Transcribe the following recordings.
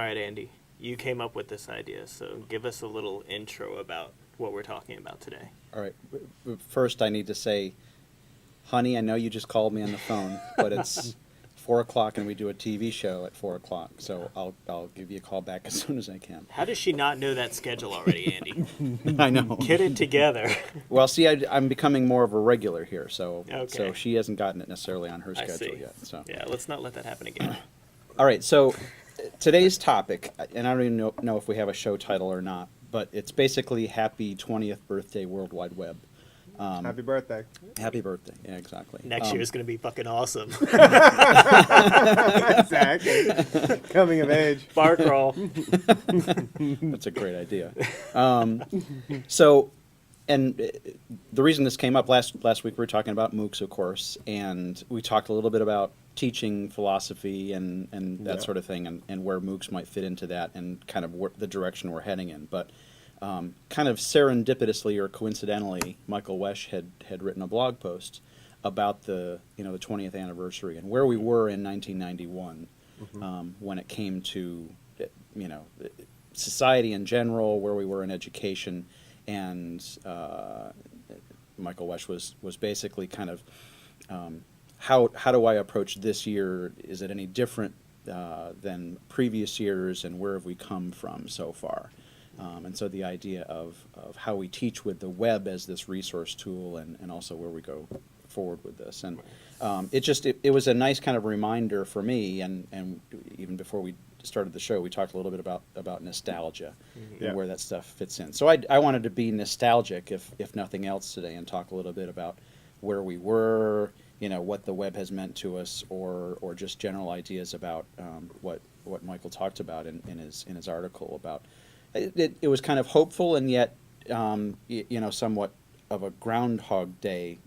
right, Andy, you came up with this idea, so give us a little intro about what we're talking about today. All right. First, I need to say, honey, I know you just called me on the phone, but it's 4 o'clock and we do a TV show at 4 o'clock, so I'll give you a call back as soon as I can. How does she not know that schedule already, Andy? I know. Get it together. Well, see, I'm becoming more of a regular here, so Okay. she hasn't gotten it necessarily on her I schedule see. yet. So Yeah, let's not let that happen again. all right, so today's topic, and I don't even know if we have a show title or not, but it's basically Happy 20th Birthday World Wide Web. Happy birthday. Happy birthday. Yeah, exactly. Next year is going to be fucking awesome. Exactly. Coming of age. Bar crawl. That's a great idea. So, and the reason this came up last week, we were talking about MOOCs, of course, and we talked a little bit about teaching philosophy and that sort of thing, and where MOOCs might fit into that, and kind of the direction we're heading in. But kind of serendipitously or coincidentally, Michael Wesch had written a blog post about the 20th anniversary and where we were in 1991 when it came to society in general, where we were in education, and Michael Wesch was basically kind of how do I approach this year? Is it any different than previous years, and where have we come from so far? And so the idea of how we teach with the web as this resource tool, and also where we go forward with this. And it was a nice kind of reminder for me, and even before we started the show, we talked a little bit about nostalgia and where that stuff fits in. So I wanted to be nostalgic, if nothing else, today, and talk a little bit about where we were, what the web has meant to us, or just general ideas about what Michael talked about in his article about. It was kind of hopeful, and yet somewhat of a Groundhog Day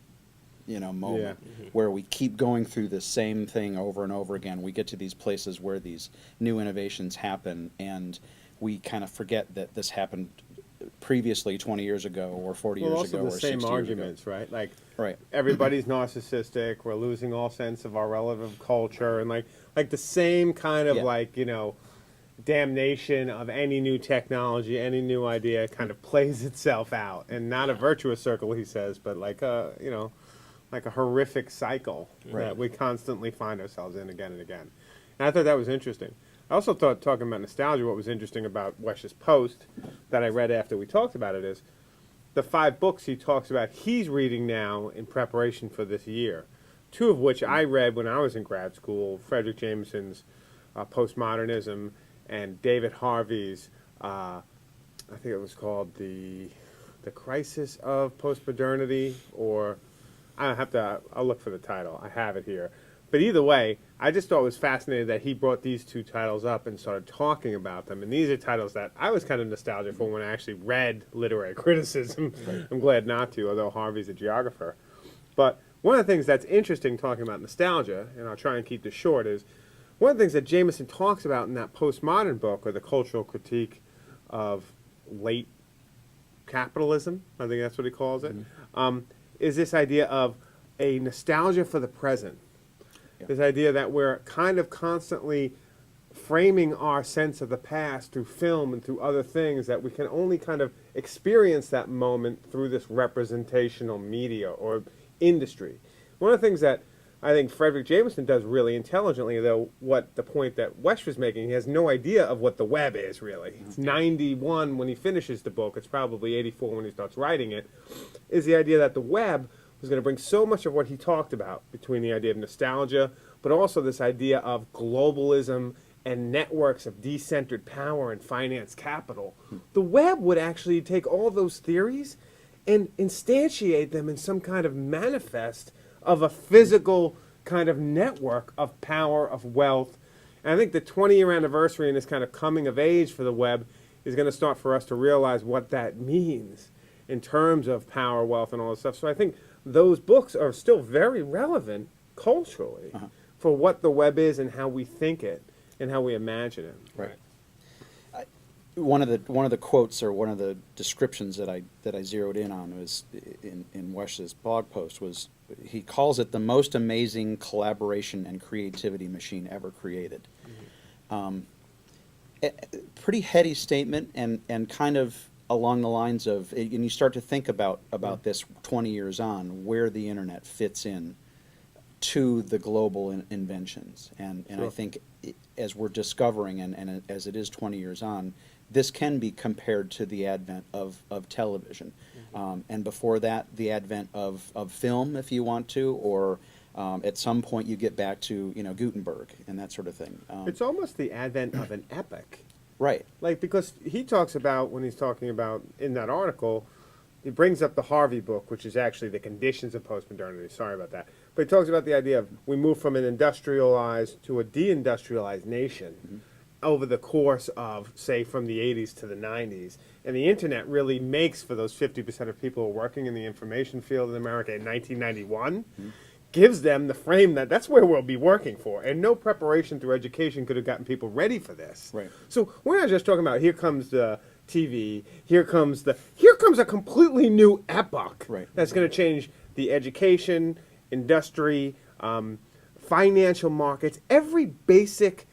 moment where we keep going through the same thing over and over again. We get to these places where these new innovations happen, and we kind of forget that this happened previously 20 years ago or 40 years ago or 60 years ago. Also the same arguments, right? Like, right. Everybody's narcissistic. We're losing all sense of our relative culture, and like the same kind of damnation of any new technology, any new idea kind of plays itself out, and not a virtuous circle, he says, but like a horrific cycle that we constantly find ourselves in again and again. And I thought that was interesting. I also thought, talking about nostalgia, what was interesting about Wesch's post that I read after we talked about it is the 5 books he talks about he's reading now in preparation for this year, 2 of which I read when I was in grad school: Frederick Jameson's Postmodernism and David Harvey's, I think it was called the Crisis of Postmodernity, or I'll look for the title. I have it here. But either way, I just thought it was fascinating that he brought these 2 titles up and started talking about them. And these are titles that I was kind of nostalgic for when I actually read literary criticism. I'm glad not to, although Harvey's a geographer. But one of the things that's interesting talking about nostalgia, and I'll try and keep this short, is one of the things that Jameson talks about in that postmodern book, or the cultural critique of late capitalism, I think that's what he calls it, is this idea of a nostalgia for the present. Yeah. This idea that we're kind of constantly framing our sense of the past through film and through other things, that we can only kind of experience that moment through this representational media or industry. One of the things that I think Frederick Jameson does really intelligently, though, what the point that Wesch was making, he has no idea of what the web is, really. It's 91 when he finishes the book. It's probably 84 when he starts writing it, is the idea that the web was going to bring so much of what he talked about, between the idea of nostalgia, but also this idea of globalism and networks of decentered power and finance capital. The web would actually take all those theories and instantiate them in some kind of manifest of a physical kind of network of power, of wealth. And I think the 20-year anniversary and this kind of coming of age for the web is going to start for us to realize what that means in terms of power, wealth, and all this stuff. So I think those books are still very relevant culturally for what the web is and how we think it and how we imagine it. Right. One of the quotes, or one of the descriptions that I zeroed in on was in Wesch's blog post, was he calls it the most amazing collaboration and creativity machine ever created. Pretty heady statement, and kind of along the lines of, and you start to think about this 20 years on, where the internet fits in to the global inventions. And I Sure. think as we're discovering, and as it is 20 years on, this can be compared to the advent of television. And before that, the advent of film, if you want to, or at some point you get back to, Gutenberg and that sort of thing. It's almost the advent of an epic. Right. Like, because he talks about, when he's talking about, in that article, he brings up the Harvey book, which is actually the conditions of postmodernity. Sorry about that. But he talks about the idea of we move from an industrialized to a deindustrialized nation over the course of, say, from the 80s to the 90s. And the internet really makes for those 50% of people who are working in the information field in America in 1991. Gives them the frame that's where we'll be working for. And no preparation through education could have gotten people ready for this. Right. So we're not just talking about here comes the TV, here comes a completely new epoch Right. that's going to change the education, industry, financial markets. Every basic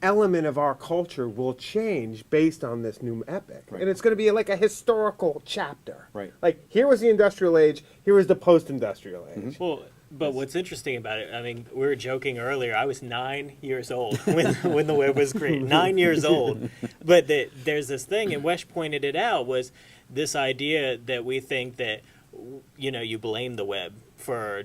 element of our culture will change based on this new epoch. Right. And it's going to be like a historical chapter. Right. Like, here was the industrial age, here was the post-industrial age. Well, but what's interesting about it, I mean, we were joking earlier. I was 9 years old when the web was created. 9 years old. But there's this thing, and Wesch pointed it out, was this idea that we think that, you blame the web for,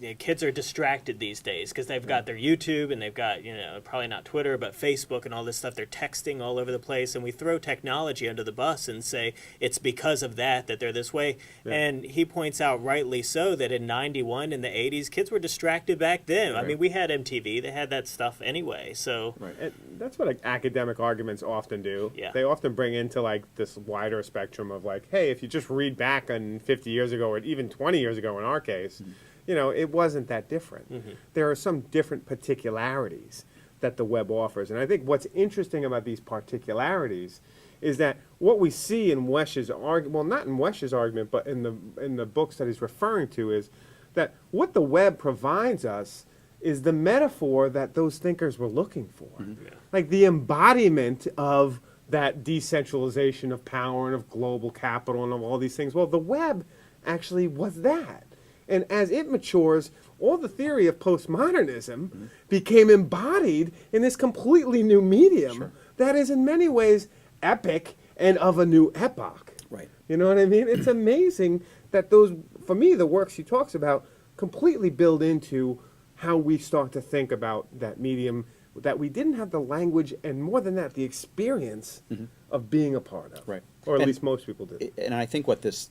the kids are distracted these days because they've got their YouTube and they've got, probably not Twitter, but Facebook and all this stuff. They're texting all over the place, and we throw technology under the bus and say it's because of that they're this way. Yeah. And he points out, rightly so, that in 91, in the 80s, kids were distracted back then. Right. I mean, we had MTV. They had that stuff anyway. So right. And that's what academic arguments often do. Yeah. They often bring into this wider spectrum of hey, if you just read back on 50 years ago or even 20 years ago in our case, it wasn't that different. There are some different particularities that the web offers. And I think what's interesting about these particularities is that what we see in Wesch's argument, well, not in Wesch's argument, but in the books that he's referring to, is that what the web provides us is the metaphor that those thinkers were looking for. Yeah. Like the embodiment of that decentralization of power and of global capital and of all these things. Well, the web actually was that. And as it matures, all the theory of postmodernism became embodied in this completely new medium that is in many ways epic and of a new epoch. Right. You know what I mean? It's amazing that those, for me, the works he talks about completely build into how we start to think about that medium that we didn't have the language and, more than that, the experience of being a part of. Right. Or at least most people did. And I think what this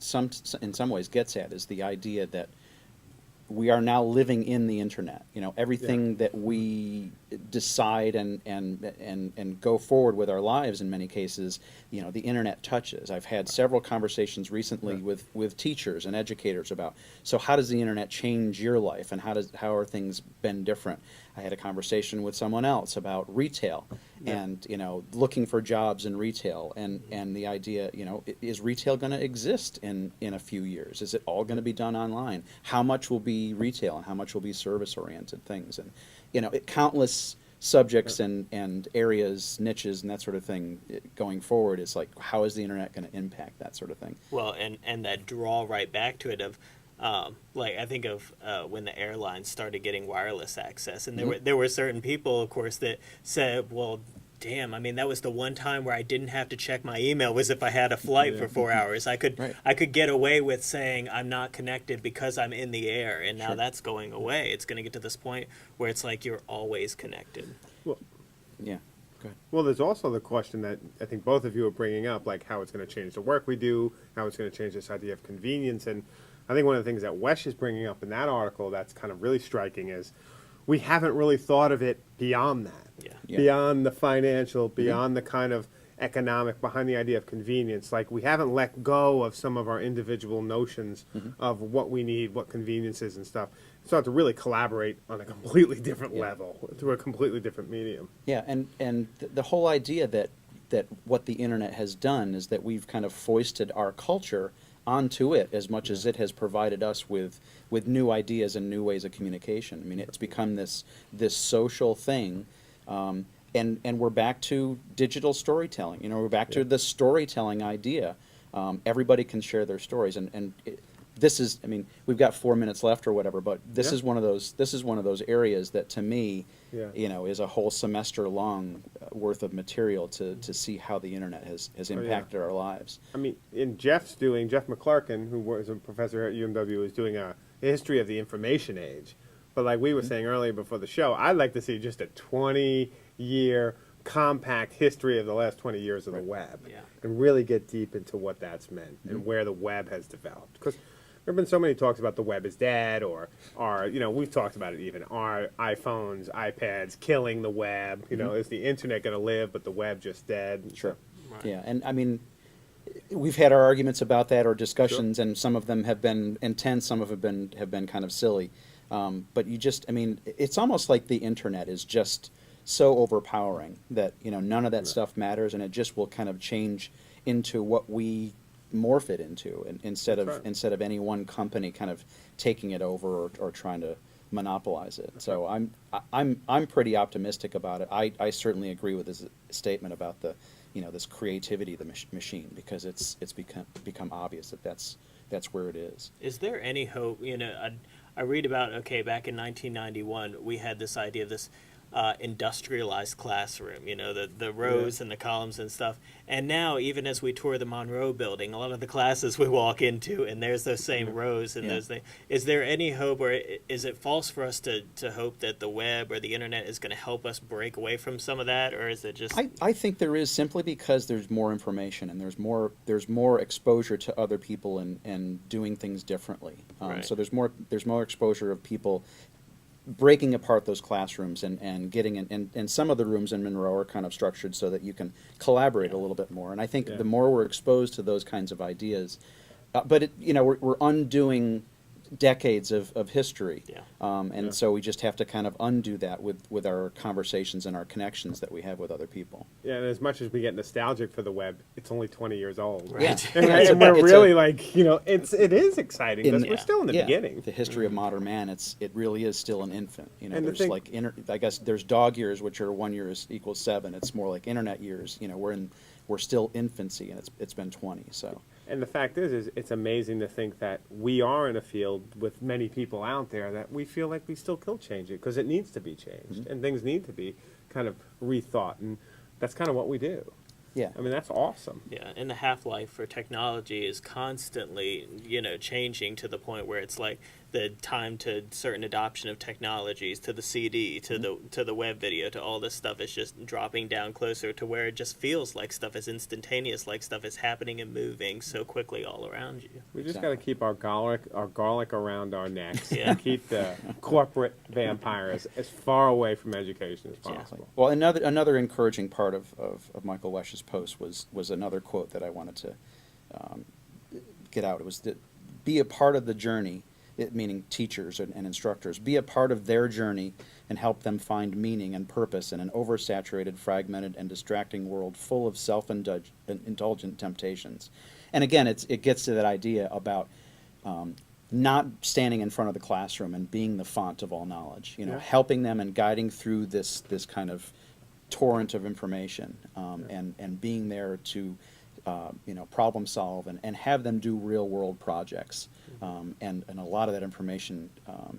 in some ways gets at is the idea that we are now living in the internet. Everything that we decide and go forward with our lives in many cases, the internet touches. I've had several conversations recently with teachers and educators about, so how does the internet change your life, and how are things been different? I had a conversation with someone else about retail and, looking for jobs in retail and the idea, is retail going to exist in a few years? Is it all going to be done online? How much will be retail and how much will be service-oriented things? And, countless subjects and areas, niches, and that sort of thing going forward. Is like, how is the internet going to impact that sort of thing? Well, and that draw right back to it of, I think of when the airlines started getting wireless access, and there were certain people, of course, that said, well, damn, I mean, that was the one time where I didn't have to check my email, was if I had a flight for 4 hours. I could get away with saying I'm not connected because I'm in the air, and now that's going away. It's going to get to this point where it's like you're always connected. Well, yeah. Go ahead. Well, there's also the question that I think both of you are bringing up, like how it's going to change the work we do, how it's going to change this idea of convenience. And I think one of the things that Wesch is bringing up in that article that's kind of really striking is we haven't really thought of it beyond that. Yeah. Beyond the financial, beyond the kind of economic, behind the idea of convenience. Like, we haven't let go of some of our individual notions of what we need, what convenience is and stuff. Start to really collaborate on a completely different level, through a completely different medium. Yeah, and the whole idea that what the internet has done is that we've kind of foisted our culture onto it as much as it has provided us with new ideas and new ways of communication. I mean, it's become this social thing, and we're back to digital storytelling. You know, we're back to the storytelling idea. Everybody can share their stories, and this is, I mean, we've got 4 minutes left or whatever, but this is one of those areas that, to me, you know, is a whole semester long worth of material to see how the internet has impacted our lives. I mean, Jeff McClarkin, who was a professor at UMW, is doing a history of the information age. But like we were saying earlier before the show, I'd like to see just a 20-year compact history of the last 20 years of the web, and really get deep into what that's meant and where the web has developed. Because there have been so many talks about the web is dead, or you know, we've talked about it even, are iPhones, iPads killing the web? You know, is the internet going to live, but the web just dead? Sure. Right. Yeah, and I mean, we've had our arguments about that or discussions, and some of them have been intense, some of them have been kind of silly. But you just, I mean, it's almost like the internet is just so overpowering that, you know, none of that stuff matters, and it just will kind of change into what we morph it into, and instead of any one company kind of taking it over or trying to monopolize it. So I'm pretty optimistic about it. I certainly agree with his statement about the, you know, this creativity of the machine, because it's become obvious that that's where it is. Is there any hope? You know, I read about, okay, back in 1991, we had this idea of this industrialized classroom, you know, the rows and the columns and stuff. And now, even as we tour the Monroe building, a lot of the classes we walk into, and there's those same rows and those things. Is there any hope, or is it false for us to hope that the web or the internet is going to help us break away from some of that, or is it just... I think there is, simply because there's more information and there's more exposure to other people and doing things differently. So there's more exposure of people breaking apart those classrooms and getting in, and some of the rooms in Monroe are kind of structured so that you can collaborate a little bit more. And I think the more we're exposed to those kinds of ideas, but you know, we're undoing decades of history, so we just have to kind of undo that with our conversations and our connections that we have with other people. Yeah, and as much as we get nostalgic for the web, it's only 20 years old. Right. And we're really like, you know, it is exciting because we're still in the beginning. The history of modern man, it really is still an infant. You know, and there's like I guess there's dog years, which are 1 year equals 7. It's more like internet years. You know, we're still infancy, and it's been 20. So. And the fact is it's amazing to think that we are in a field with many people out there that we feel like we still can change it, because it needs to be changed, and things need to be kind of rethought, and that's kind of what we do. Yeah. I mean, that's awesome. Yeah, and the half-life for technology is constantly, you know, changing to the point where it's like the time to certain adoption of technologies, to the CD, to the web video, to all this stuff is just dropping down closer to where it just feels like stuff is instantaneous, like stuff is happening and moving so quickly all around you. We just got to keep our garlic around our necks, and keep the corporate vampires as far away from education as possible. Well, another encouraging part of Michael Wesch's post was another quote that I wanted to get out. It was to be a part of the journey, meaning teachers and instructors, be a part of their journey and help them find meaning and purpose in an oversaturated, fragmented, and distracting world full of self-indulgent temptations. And again, it gets to that idea about not standing in front of the classroom and being the font of all knowledge, you know, helping them and guiding through this kind of torrent of information, and being there to you know, problem solve and have them do real world projects, and a lot of that information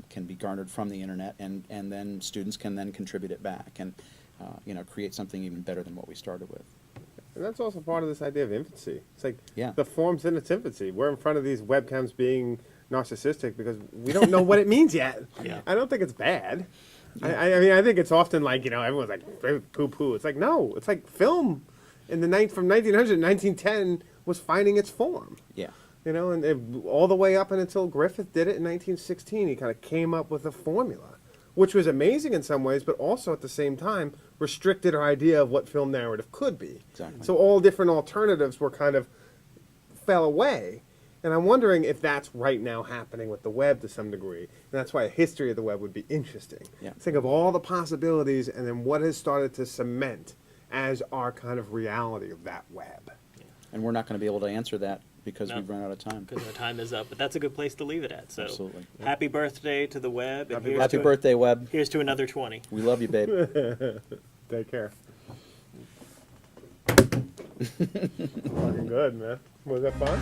can be garnered from the internet, and then students can then contribute it back and you know, create something even better than what we started with. And that's also part of this idea of infancy. It's like the form's in its infancy. We're in front of these webcams being narcissistic because we don't know what it means yet. I don't think it's bad. I mean, I think it's often like, you know, everyone's like poo-poo. It's like, no, it's like film from 1900 to 1910 was finding its form. Yeah. You know, and all the way up and until Griffith did it in 1916, he kind of came up with a formula, which was amazing in some ways, but also at the same time restricted our idea of what film narrative could be. Exactly. So all different alternatives were kind of fell away. And I'm wondering if that's right now happening with the web to some degree. And that's why a history of the web would be interesting. Yeah. Think of all the possibilities and then what has started to cement as our kind of reality of that web. And we're not going to be able to answer that because we've run out of time. Because our time is up. But that's a good place to leave it at. So Absolutely. Happy birthday to the web. Happy birthday, web. Here's to another 20. We love you, babe. Take care. Fucking good, man. Was that fun?